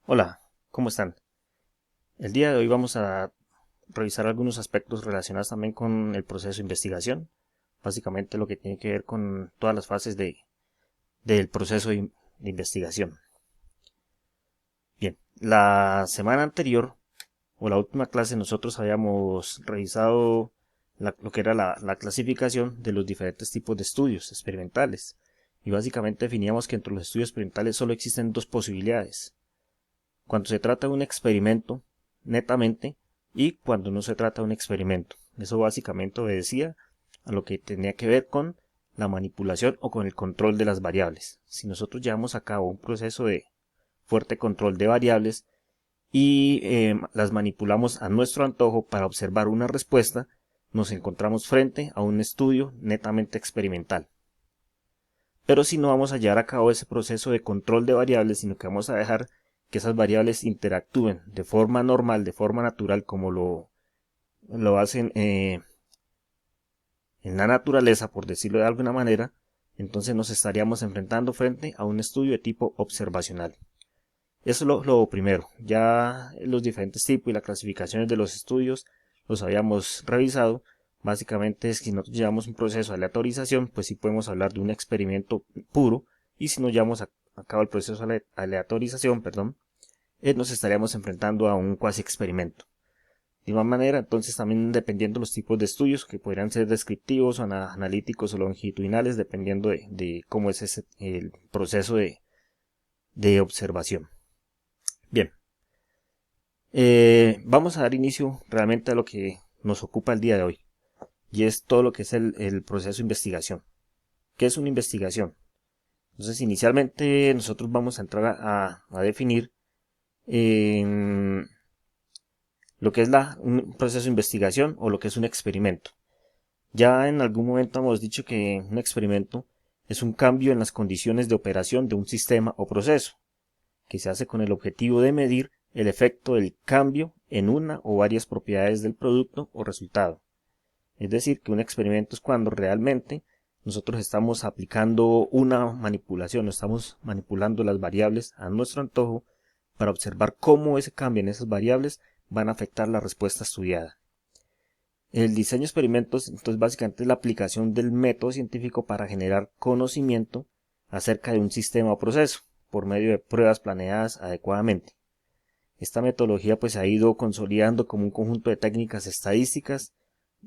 Hola, ¿cómo están? El día de hoy vamos a revisar algunos aspectos relacionados también con el proceso de investigación, básicamente lo que tiene que ver con todas las fases del proceso de investigación. Bien, la semana anterior o la última clase nosotros habíamos revisado lo que era la clasificación de los diferentes tipos de estudios experimentales y básicamente definíamos que entre los estudios experimentales solo existen dos posibilidades: cuando se trata de un experimento netamente y cuando no se trata de un experimento. Eso básicamente obedecía a lo que tenía que ver con la manipulación o con el control de las variables. Si nosotros llevamos a cabo un proceso de fuerte control de variables y las manipulamos a nuestro antojo para observar una respuesta, nos encontramos frente a un estudio netamente experimental. Pero si no vamos a llevar a cabo ese proceso de control de variables, sino que vamos a dejar que esas variables interactúen de forma normal, de forma natural, como lo hacen en la naturaleza, por decirlo de alguna manera, entonces nos estaríamos enfrentando frente a un estudio de tipo observacional. Eso es lo primero. Ya los diferentes tipos y las clasificaciones de los estudios los habíamos revisado. Básicamente es que si nosotros llevamos un proceso de aleatorización, pues sí podemos hablar de un experimento puro, y si no llevamos a cabo el proceso de aleatorización, nos estaríamos enfrentando a un cuasi experimento. De igual manera, entonces también dependiendo de los tipos de estudios, que podrían ser descriptivos o analíticos o longitudinales, dependiendo de cómo es el proceso de observación. Bien, vamos a dar inicio realmente a lo que nos ocupa el día de hoy, y es todo lo que es el proceso de investigación. ¿Qué es una investigación? Entonces, inicialmente nosotros vamos a entrar a definir lo que es un proceso de investigación o lo que es un experimento. Ya en algún momento hemos dicho que un experimento es un cambio en las condiciones de operación de un sistema o proceso, que se hace con el objetivo de medir el efecto del cambio en una o varias propiedades del producto o resultado. Es decir, que un experimento es cuando realmente nosotros estamos aplicando una manipulación, estamos manipulando las variables a nuestro antojo para observar cómo ese cambio en esas variables van a afectar la respuesta estudiada. El diseño de experimentos, entonces, básicamente es la aplicación del método científico para generar conocimiento acerca de un sistema o proceso por medio de pruebas planeadas adecuadamente. Esta metodología pues se ha ido consolidando como un conjunto de técnicas estadísticas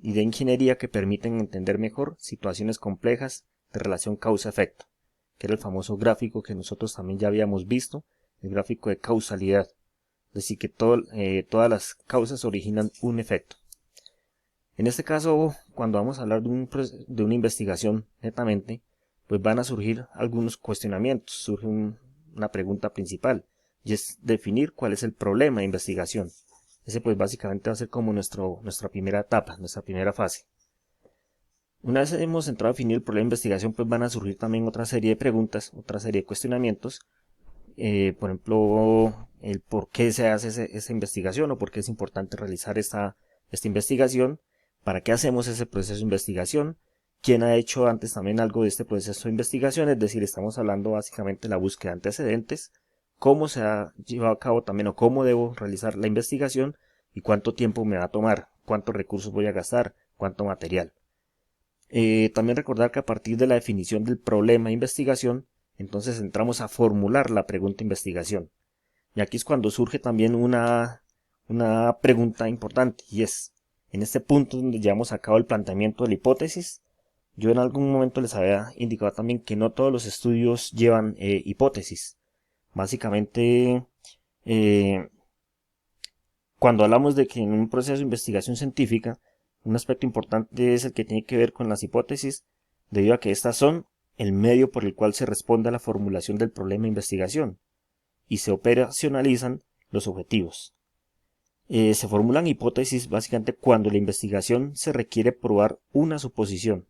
y de ingeniería que permiten entender mejor situaciones complejas de relación causa-efecto, que era el famoso gráfico que nosotros también ya habíamos visto, el gráfico de causalidad. Es decir, que todas las causas originan un efecto. En este caso, cuando vamos a hablar de una investigación netamente, pues van a surgir algunos cuestionamientos, surge una pregunta principal, y es definir cuál es el problema de investigación. Ese pues básicamente va a ser como nuestra primera etapa, nuestra primera fase. Una vez hemos entrado a definir el problema de investigación, pues van a surgir también otra serie de preguntas, otra serie de cuestionamientos, por ejemplo, el por qué se hace esa investigación o por qué es importante realizar esta investigación, para qué hacemos ese proceso de investigación, quién ha hecho antes también algo de este proceso de investigación, es decir, estamos hablando básicamente de la búsqueda de antecedentes, cómo se ha llevado a cabo también o cómo debo realizar la investigación y cuánto tiempo me va a tomar, cuántos recursos voy a gastar, cuánto material. También recordar que a partir de la definición del problema de investigación, entonces entramos a formular la pregunta de investigación. Y aquí es cuando surge también una pregunta importante, y es, en este punto donde llevamos a cabo el planteamiento de la hipótesis, yo en algún momento les había indicado también que no todos los estudios llevan hipótesis. Básicamente, eh, cuando hablamos de que en un proceso de investigación científica, un aspecto importante es el que tiene que ver con las hipótesis, debido a que estas son el medio por el cual se responde a la formulación del problema de investigación y se operacionalizan los objetivos. Se formulan hipótesis básicamente cuando la investigación se requiere probar una suposición,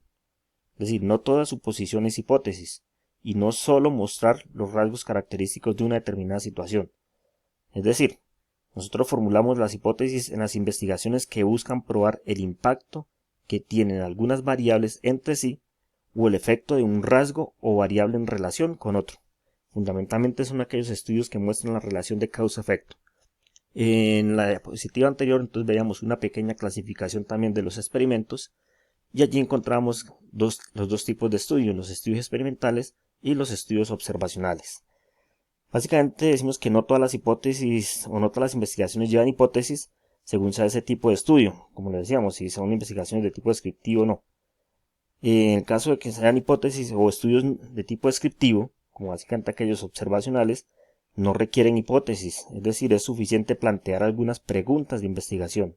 es decir, no toda suposición es hipótesis, y no solo mostrar los rasgos característicos de una determinada situación. Es decir, nosotros formulamos las hipótesis en las investigaciones que buscan probar el impacto que tienen algunas variables entre sí o el efecto de un rasgo o variable en relación con otro. Fundamentalmente son aquellos estudios que muestran la relación de causa-efecto. En la diapositiva anterior entonces veíamos una pequeña clasificación también de los experimentos y allí encontramos los dos tipos de estudios, los estudios experimentales y los estudios observacionales. Básicamente decimos que no todas las hipótesis o no todas las investigaciones llevan hipótesis según sea ese tipo de estudio, como le decíamos, si son investigaciones de tipo descriptivo o no. En el caso de que sean hipótesis o estudios de tipo descriptivo, como básicamente aquellos observacionales, no requieren hipótesis, es decir, es suficiente plantear algunas preguntas de investigación.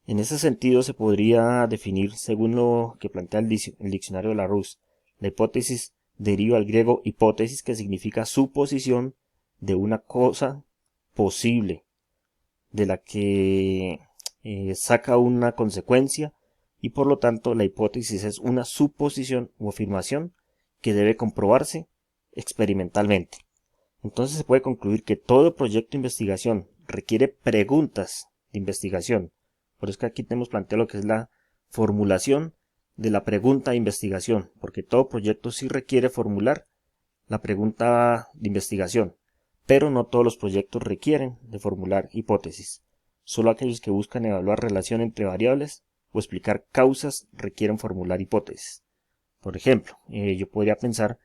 En ese sentido se podría definir, según lo que plantea el diccionario de Larousse, la hipótesis deriva del griego hipótesis, que significa suposición de una cosa posible, de la que saca una consecuencia, y por lo tanto la hipótesis es una suposición o afirmación que debe comprobarse experimentalmente. Entonces se puede concluir que todo proyecto de investigación requiere preguntas de investigación. Por eso que aquí tenemos planteado lo que es la formulación de la pregunta de investigación, porque todo proyecto sí requiere formular la pregunta de investigación, pero no todos los proyectos requieren de formular hipótesis. Solo aquellos que buscan evaluar relación entre variables o explicar causas requieren formular hipótesis. Por ejemplo, yo podría pensar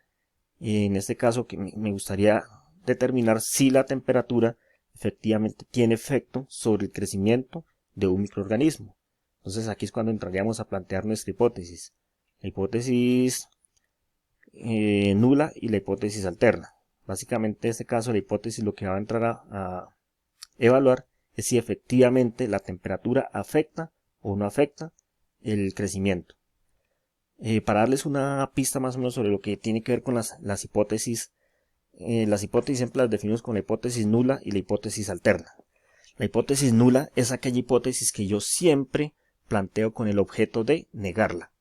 en este caso que me gustaría determinar si la temperatura efectivamente tiene efecto sobre el crecimiento de un microorganismo. Entonces aquí es cuando entraríamos a plantear nuestra hipótesis. La hipótesis nula y la hipótesis alterna. Básicamente en este caso la hipótesis lo que va a entrar a evaluar es si efectivamente la temperatura afecta o no afecta el crecimiento. Para darles una pista más o menos sobre lo que tiene que ver con las hipótesis siempre las definimos con la hipótesis nula y la hipótesis alterna. La hipótesis nula es aquella hipótesis que yo siempre planteo con el objeto de negarla,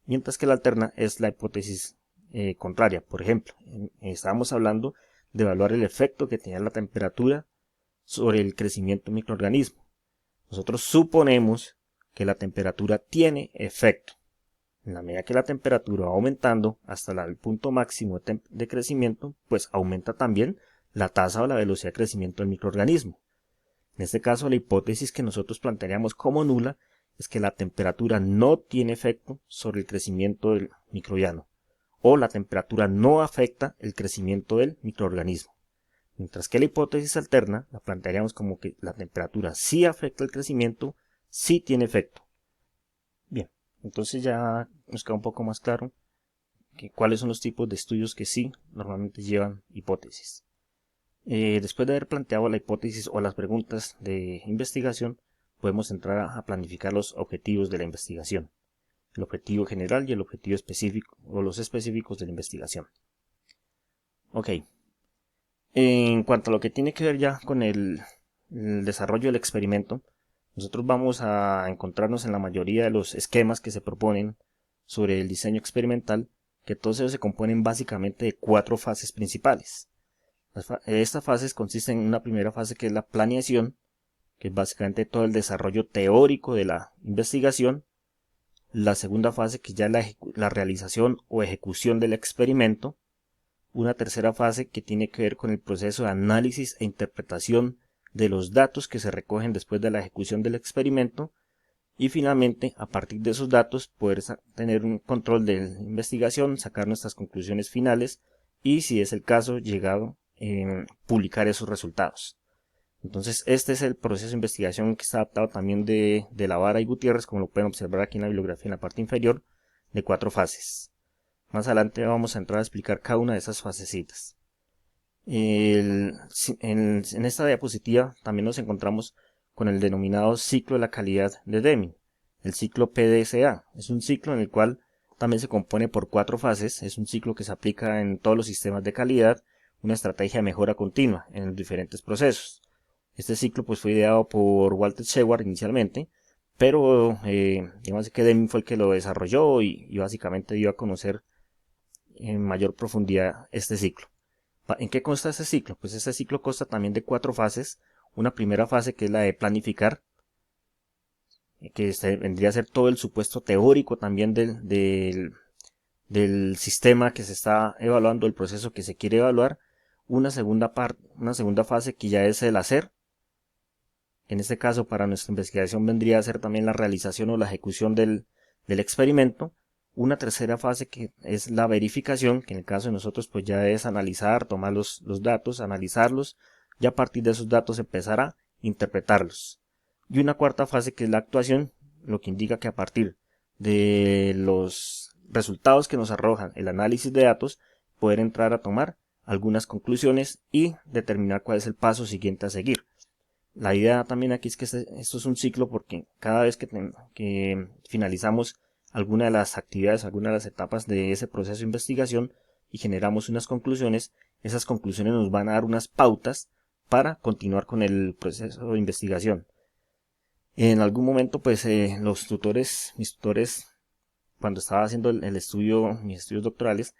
mientras que la alterna es la hipótesis contraria. Por ejemplo, estábamos hablando de evaluar el efecto que tenía la temperatura sobre el crecimiento de un microorganismo. Nosotros suponemos que la temperatura tiene efecto. En la medida que la temperatura va aumentando hasta el punto máximo de crecimiento, pues aumenta también la tasa o la velocidad de crecimiento del microorganismo. En este caso, la hipótesis que nosotros plantearíamos como nula es que la temperatura no tiene efecto sobre el crecimiento del microbiano, o la temperatura no afecta el crecimiento del microorganismo. Mientras que la hipótesis alterna la plantearíamos como que la temperatura sí afecta el crecimiento, sí tiene efecto. Bien, entonces ya nos queda un poco más claro cuáles son los tipos de estudios que sí normalmente llevan hipótesis. Después de haber planteado la hipótesis o las preguntas de investigación, podemos entrar a planificar los objetivos de la investigación, el objetivo general y el objetivo específico o los específicos de la investigación. Ok, en cuanto a lo que tiene que ver ya con el desarrollo del experimento, nosotros vamos a encontrarnos en la mayoría de los esquemas que se proponen sobre el diseño experimental, que todos ellos se componen básicamente de 4 fases principales. Estas fases consisten en una primera fase que es la planeación, que es básicamente todo el desarrollo teórico de la investigación. La segunda fase que ya es la realización o ejecución del experimento. Una tercera fase que tiene que ver con el proceso de análisis e interpretación de los datos que se recogen después de la ejecución del experimento. Y finalmente, a partir de esos datos, poder tener un control de la investigación, sacar nuestras conclusiones finales y, si es el caso, publicar esos resultados. Entonces este es el proceso de investigación que está adaptado también de La Vara y Gutiérrez, como lo pueden observar aquí en la bibliografía en la parte inferior, de 4 fases. Más adelante vamos a entrar a explicar cada una de esas fasecitas. En esta diapositiva también nos encontramos con el denominado ciclo de la calidad de Deming, el ciclo PDCA. Es un ciclo en el cual también se compone por 4 fases, es un ciclo que se aplica en todos los sistemas de calidad, una estrategia de mejora continua en los diferentes procesos. Este ciclo pues fue ideado por Walter Shewhart inicialmente, pero digamos que Deming fue el que lo desarrolló y básicamente dio a conocer en mayor profundidad este ciclo. ¿En qué consta este ciclo? Pues este ciclo consta también de 4 fases. Una primera fase que es la de planificar, que vendría a ser todo el supuesto teórico también del del sistema que se está evaluando, el proceso que se quiere evaluar, una segunda fase que ya es el hacer. En este caso, para nuestra investigación vendría a ser también la realización o la ejecución del experimento. Una tercera fase que es la verificación, que en el caso de nosotros pues ya es analizar, tomar los datos, analizarlos, y a partir de esos datos empezar a interpretarlos. Y una cuarta fase que es la actuación, lo que indica que a partir de los resultados que nos arrojan el análisis de datos, poder entrar a tomar algunas conclusiones y determinar cuál es el paso siguiente a seguir. La idea también aquí es que esto es un ciclo, porque cada vez que finalizamos alguna de las actividades, alguna de las etapas de ese proceso de investigación y generamos unas conclusiones, esas conclusiones nos van a dar unas pautas para continuar con el proceso de investigación. En algún momento pues mis tutores, cuando estaba haciendo el estudio, mis estudios doctorales,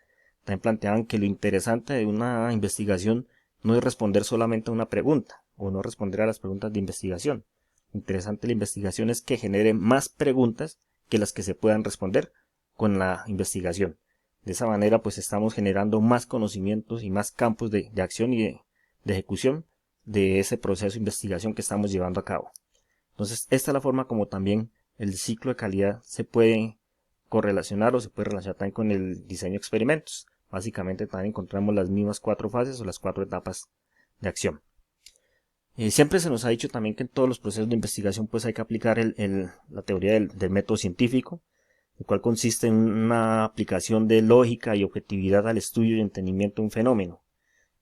también planteaban que lo interesante de una investigación no es responder solamente a una pregunta o no responder a las preguntas de investigación. Lo interesante de la investigación es que genere más preguntas que las que se puedan responder con la investigación. De esa manera pues estamos generando más conocimientos y más campos de acción y de ejecución de ese proceso de investigación que estamos llevando a cabo. Entonces esta es la forma como también el ciclo de calidad se puede correlacionar o se puede relacionar también con el diseño de experimentos. Básicamente también encontramos las mismas 4 fases o las 4 etapas de acción. Siempre se nos ha dicho también que en todos los procesos de investigación pues hay que aplicar la teoría del método científico, el cual consiste en una aplicación de lógica y objetividad al estudio y entendimiento de un fenómeno.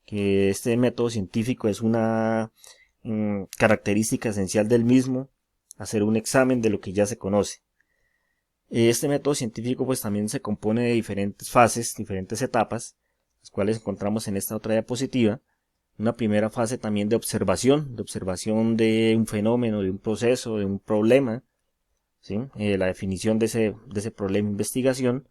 Que este método científico es una característica esencial del mismo, hacer un examen de lo que ya se conoce. Este método científico pues también se compone de diferentes fases, diferentes etapas, las cuales encontramos en esta otra diapositiva. Una primera fase también de observación de un fenómeno, de un proceso, de un problema, ¿sí? La definición de ese problema de investigación.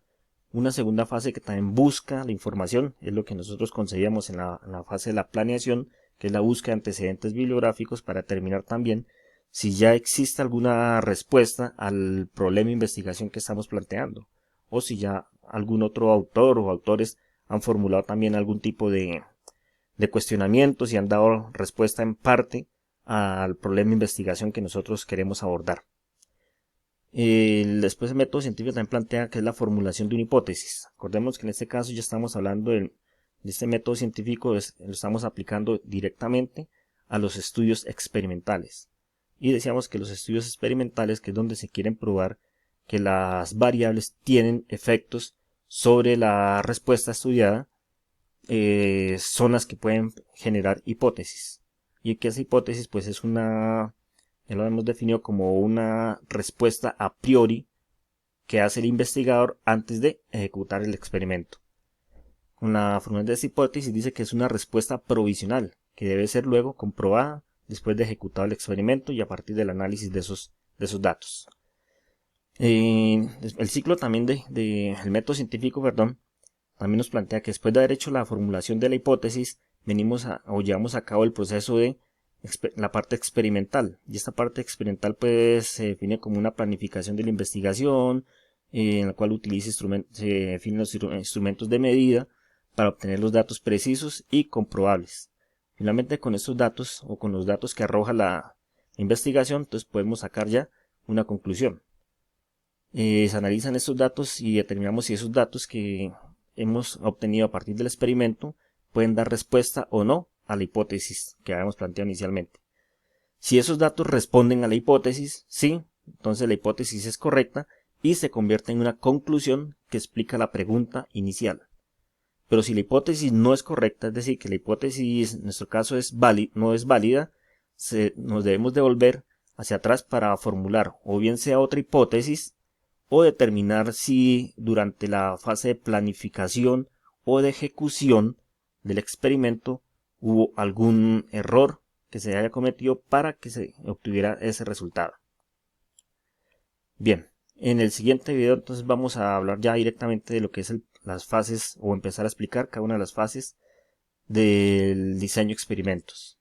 Una segunda fase que también busca la información, es lo que nosotros concebíamos en la fase de la planeación, que es la búsqueda de antecedentes bibliográficos para determinar también si ya existe alguna respuesta al problema de investigación que estamos planteando, o si ya algún otro autor o autores han formulado también algún tipo de cuestionamientos y han dado respuesta en parte al problema de investigación que nosotros queremos abordar. Después el método científico también plantea que es la formulación de una hipótesis. Acordemos que en este caso ya estamos hablando de este método científico, lo estamos aplicando directamente a los estudios experimentales. Y decíamos que los estudios experimentales, que es donde se quieren probar que las variables tienen efectos sobre la respuesta estudiada, son las que pueden generar hipótesis. Y que esa hipótesis pues es ya lo hemos definido como una respuesta a priori que hace el investigador antes de ejecutar el experimento. Con la formulación de esta hipótesis dice que es una respuesta provisional que debe ser luego comprobada después de ejecutado el experimento y a partir del análisis de esos datos. El ciclo también el método científico, también nos plantea que después de haber hecho la formulación de la hipótesis, llevamos a cabo el proceso de la parte experimental. Y esta parte experimental pues se define como una planificación de la investigación, en la cual se definen los instrumentos de medida para obtener los datos precisos y comprobables. Finalmente, con estos datos o con los datos que arroja la investigación, entonces podemos sacar ya una conclusión. Se analizan estos datos y determinamos si esos datos que hemos obtenido a partir del experimento pueden dar respuesta o no a la hipótesis que habíamos planteado inicialmente. Si esos datos responden a la hipótesis, sí, entonces la hipótesis es correcta y se convierte en una conclusión que explica la pregunta inicial. Pero si la hipótesis no es correcta, es decir, que la hipótesis en nuestro caso no es válida, nos debemos devolver hacia atrás para formular o bien sea otra hipótesis o determinar si durante la fase de planificación o de ejecución del experimento hubo algún error que se haya cometido para que se obtuviera ese resultado. Bien, en el siguiente video entonces vamos a hablar ya directamente de lo que es las fases o empezar a explicar cada una de las fases del diseño de experimentos.